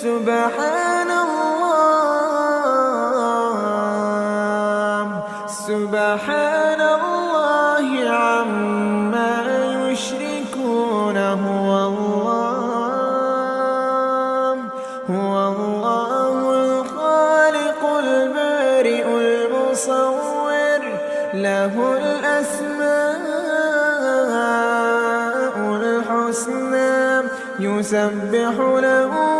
سبحان الله سبحان الله عما يشركون. هو الله الخالق البارئ المصور، له الأسماء الحسنى، يسبح له